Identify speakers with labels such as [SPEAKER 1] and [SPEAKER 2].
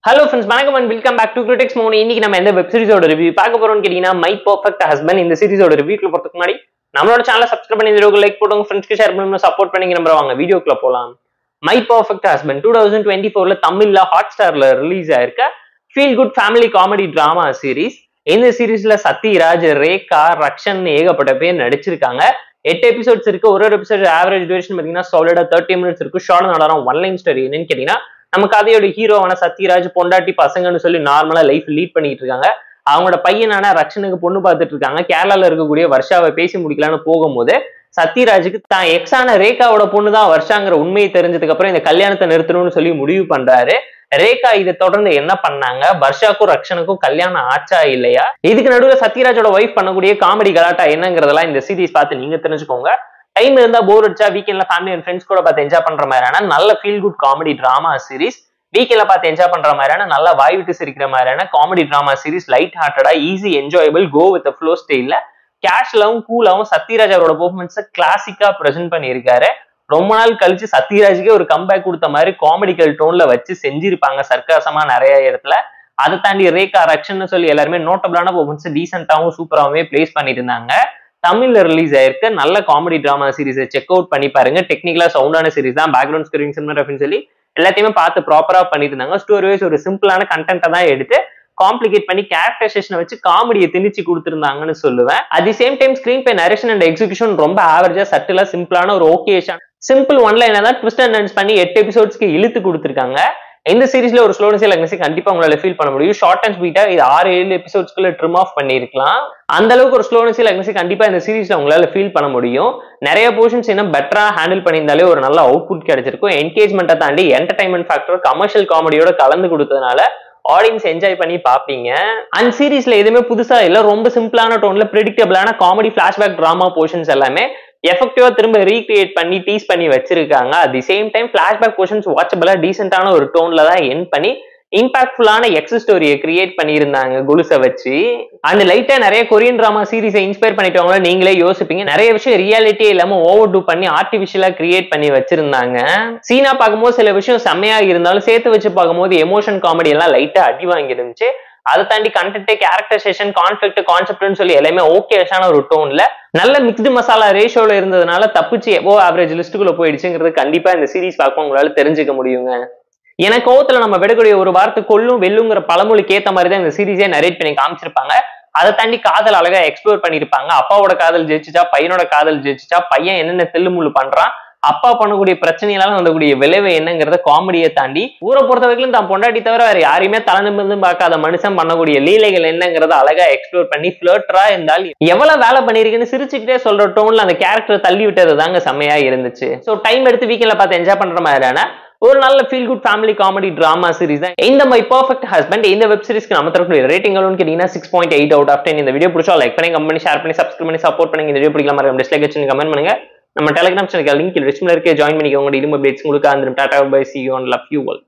[SPEAKER 1] Hello friends, வணக்கம் and welcome back to Critics Mode. இன்னைக்கு நம்ம எந்த வெப் சீரிஸோட ரிவ்யூ பார்க்க போறோம்னு கேட்டீங்கன்னா மை பெர்ஃபெக்ட் ஹஸ்பண்ட். இந்த சீரிஸோட ரிவ்யூக்குள்ள போறதுக்கு முன்னாடி நம்மளோட சேனலை சப்ஸ்கிரைப் பண்ணி வீடியோக்கு லைக் போடுங்க, ஃப்ரெண்ட்ஸ்க்கு ஷேர் பண்ணி சப்போர்ட் பண்ணி நம்புறவங்க வீடியோக்குள்ள போலாம். மை பெர்ஃபெக்ட் ஹஸ்பண்ட் 2024ல தமிழ்ல ஹாட் ஸ்டார்ல ரிலீஸ் ஆயிருக்க feel good family comedy drama series. இந்த சீரிஸ்ல சத்யராஜ், ரேகா, ரக்ஷன் ஏகப்பட்ட பேர் நடிச்சிருக்காங்க. 8 எபிசோட்ஸ் இருக்கு. ஒரு எபிசோட் ஆவரேஜ் டியூரேஷன் பாத்தீங்கன்னா சாலிடா 30 மினிட்ஸ் இருக்கு. ஷார்ட் நடனம் ஒன் லைன் ஸ்டோரி. என்னன்னு கேட்டீங்கன்னா நம்ம கதையோட ஹீரோவான சத்யராஜ் பொண்டாட்டி பசங்கன்னு சொல்லி நார்மலா லைஃப் லீட் பண்ணிட்டு இருக்காங்க. அவங்களோட பையனான ரக்ஷனுக்கு பொண்ணு பார்த்துட்டு இருக்காங்க. கேரளால இருக்கக்கூடிய வர்ஷாவை பேசி முடிக்கலான்னு போகும்போது சத்யராஜுக்கு தான் எக்ஸான ரேகாவோட பொண்ணுதான் வர்ஷாங்கிற உண்மையை தெரிஞ்சதுக்கு அப்புறம் இந்த கல்யாணத்தை நிறுத்தணும்னு சொல்லி முடிவு பண்றாரு. ரேகா இதை தொடர்ந்து என்ன பண்ணாங்க, வர்ஷாக்கும் ரக்ஷனுக்கும் கல்யாணம் ஆச்சா இல்லையா, இதுக்கு நடுவில் சத்யராஜோட ஒய்ஃப் பண்ணக்கூடிய காமெடி கலாட்டா என்னங்கிறதெல்லாம் இந்த சீரிஸ் பார்த்து நீங்க தெரிஞ்சுக்கோங்க. டைம் இருந்தா போர் அடிச்சா வீக்கெண்ட்ல ஃபேமிலி அண்ட் ஃப்ரெண்ட்ஸ் கூட பார்த்து என்ஜாய் பண்ற மாதிரியான நல்ல feel good comedy drama series. வீக்கெண்ட்ல பார்த்து என்ஜாய் பண்ற மாதிரியான நல்லா வாய் விட்டு சிரிக்கிற மாதிரியான காமெடி டிராமா சீரிஸ். லைட் ஹார்ட்டடா, easy, enjoyable, go with flow ஸ்டைல்ல கேஷ்லாவும் கூலாவும் சத்யராஜ் அவரோட பெர்ஃபார்மன்ஸை கிளாசிக்கா பிரசென்ட் பண்ணியிருக்காரு. ரொம்ப நாள் கழிச்சு சத்யராஜுக்கே ஒரு கம்பேக் கொடுத்த மாதிரி காமெடிக்கல் டோன்ல வச்சு செஞ்சிருப்பாங்க சர்க்காசமா நிறைய இடத்துல. அதை தாண்டி ரேகா, ரக்ஷன் சொல்லி எல்லாருமே நோட்டபிளான பெர்ஃபார்மன்ஸ் டீசென்டாவும் சூப்பராகவே பிளேஸ் பண்ணிட்டு இருந்தாங்க. தமிழ்ல ரிலீஸ் ஆயிருக்க நல்ல காமெடி டிராமா சீரிஸை செக் அவுட் பண்ணி பாருங்க. டெக்னிக்கலா சவுண்டான சீரிஸ் தான். பேக்ரவுண்ட் ஸ்கோரிங், சினிமாட்டோகிராஃபின்னு சொல்லி எல்லாத்தையுமே பார்த்து ப்ராப்பரா பண்ணிட்டு இருந்தாங்க. ஸ்டோரி வைஸ் ஒரு சிம்பிளான கண்டென்ட்டை தான் எடுத்து காம்ப்ளிகேட் பண்ணி கேரக்டரைசேஷனை வச்சு காமெடியை திணிச்சு கொடுத்துருந்தாங்கன்னு சொல்லுவேன். At the same time screen play, narration and execution ரொம்ப ஆவரேஜா, சட்டிலா, சிம்பிளான ஒரு ஓகேஷன் சிம்பிள் ஒன்ல என்னதான் ட்விஸ்ட் அண்ட் டர்ன்ஸ் பண்ணி 8 எபிசோட்ஸ்க்கு இழுத்து கொடுத்துருக்காங்க. இந்த சீரிஸ்ல ஒரு ஸ்லோனஸ் லெக்னஸை கண்டிப்பா உங்களால ஃபீல் பண்ண முடியும். ஷார்ட் அண்ட் ஸ்வீட்டா இது 6-7 எபிசோட்ஸ்க்குள்ள ட்ரிம் ஆஃப் பண்ணிருக்கலாம். அந்த அளவுக்கு ஒரு ஸ்லோனஸ் லெக்னஸை கண்டிப்பா இந்த சீரிஸ்ல உங்களால ஃபீல் பண்ண முடியும். நிறைய போர்ஷன்ஸ் இன்னும் பெட்டரா ஹேண்டில் பண்ணியிருந்தாலே ஒரு நல்ல அவுட்புட் கிடைச்சிருக்கும். என்கேஜ்மெண்ட்டை தாண்டி என்டர்டைன்மெண்ட் ஃபேக்டர் கமர்ஷியல் காமெடியோட கலந்து கொடுத்ததுனால ஆடியன்ஸ் என்ஜாய் பண்ணி பார்ப்பீங்க. அந்த சீரிஸ்ல எதுவுமே புதுசா இல்ல, ரொம்ப சிம்பிளான டோன்ல பிரெடிக்டபிளான காமெடி பிளாஷ்பேக் டிராமா போர்ஷன்ஸ் எல்லாமே எஃபெக்டிவா திரும்ப ரீக்ரியேட் பண்ணி டீஸ் பண்ணி வச்சிருக்காங்க. At the same time flashback portions வாட்சபிளா டீசென்டான ஒரு டோன்ல தான் எண்ட் பண்ணி இம்பாக்ட்ஃபுல்லான எக்ஸ் ஸ்டோரியை கிரியேட் பண்ணியிருந்தாங்க குலுசை வச்சு. அந்த லைட்டா நிறைய கொரியன் டிராமா சீரிஸை இன்ஸ்பயர் பண்ணிட்டவங்கள நீங்களே யோசிப்பீங்க. நிறைய விஷயம் ரியாலிட்டியே இல்லாம ஓவர் டூ பண்ணி ஆர்டிபிஷியலா கிரியேட் பண்ணி வச்சிருந்தாங்க. சீனா பார்க்கும்போது சில விஷயம் செம்மையா இருந்தாலும் சேர்த்து வச்சு பார்க்கும்போது எமோஷன் காமெடி எல்லாம் லைட்டா அடி வாங்கி இருந்துச்சு. அதை தாண்டி கண்டென்ட், கேரக்டரைசேஷன், கான்ஃபிளிக்ட், கான்செப்ட்னு சொல்லி எல்லாமே ஓகேஷான ஒரு டோன்ல நல்ல மிக்ஸ்டு மசாலா ரேஷியோல இருந்ததுனால தப்பிச்சு எபோ ஆவரேஜ் லிஸ்ட்டுக்குள்ள போயிடுச்சுங்கிறது கண்டிப்பா இந்த சீரிஸ் பார்க்க உங்களால தெரிஞ்சுக்க முடியுங்க. எனக்கு கோவத்துல நம்ம விடக்கூடிய ஒரு வார்த்தை கொல்லும் வெல்லுங்கிற பழமொழிக்கு ஏத்த மாதிரி தான் இந்த சீரிஸே நரேட் பண்ணி காமிச்சிருப்பாங்க. அதை தாண்டி காதல் அழகா எக்ஸ்ப்ளோர் பண்ணிருப்பாங்க. அப்பாவோட காதல் ஜெயிச்சுச்சா, பையனோட காதல் ஜெயிச்சுச்சா, பையன் என்னென்ன தில்லுமுள்ளு பண்றான், அப்பா பண்ணக்கூடிய பிரச்சனையால வந்தக்கூடிய விளைவு என்னங்கிறத காமெடியை தாண்டி ஊரை பொறுத்த வரைக்கும் தான் பொண்டாட்டி தவிர வேற யாரையுமே தலை நிமிர்ந்து பார்க்காத மனுஷன் பண்ணக்கூடிய லீலைகள் என்னங்கிறத அழகா எக்ஸ்ப்ளோர் பண்ணி ஃபிளர்ட்டரா இருந்தால் எவ்வளவு வேலை பண்ணிருக்குன்னு சிரிச்சுக்கிட்டே சொல்ற டோன்ல அந்த கேரக்டர் தள்ளி விட்டது தாங்க செம்மையா இருந்துச்சு. ஸோ டைம் எடுத்து வீக்கெண்ட்ல பார்த்து என்ஜாய் பண்ற மாதிரியான ஒரு நல்ல feel good family comedy drama series தான் இந்த மை பெர்ஃபெக்ட் ஹஸ்பண்ட். இந்த வெப் சீரிஸ்க்கு நம்ம தரக்கூடிய ரேட்டிங் எவ்வளவுன்னு கேட்டீங்கன்னா 6.8 out of 10. இந்த வீடியோ பிடிச்சா லைக் பண்ணி, கமெண்ட் பண்ணி, ஷேர் பண்ணி, சப்ஸ்கிரைப் பண்ணி சப்போர்ட் பண்ணி. இந்த வீடியோ பிடிக்கல மாதிரி டிஸ்லைக் வச்சு கமெண்ட் பண்ணுங்க. நம்ம டெலிகிராம் சேனல் லிங்க் டிஸ்கிரிப்ஷன்ல இருக்க ஜாயின் பண்ணிக்கோங்க. இனிமே அப்டேட்ஸ் உங்களுக்கு அந்த tata bye, see you and love you all.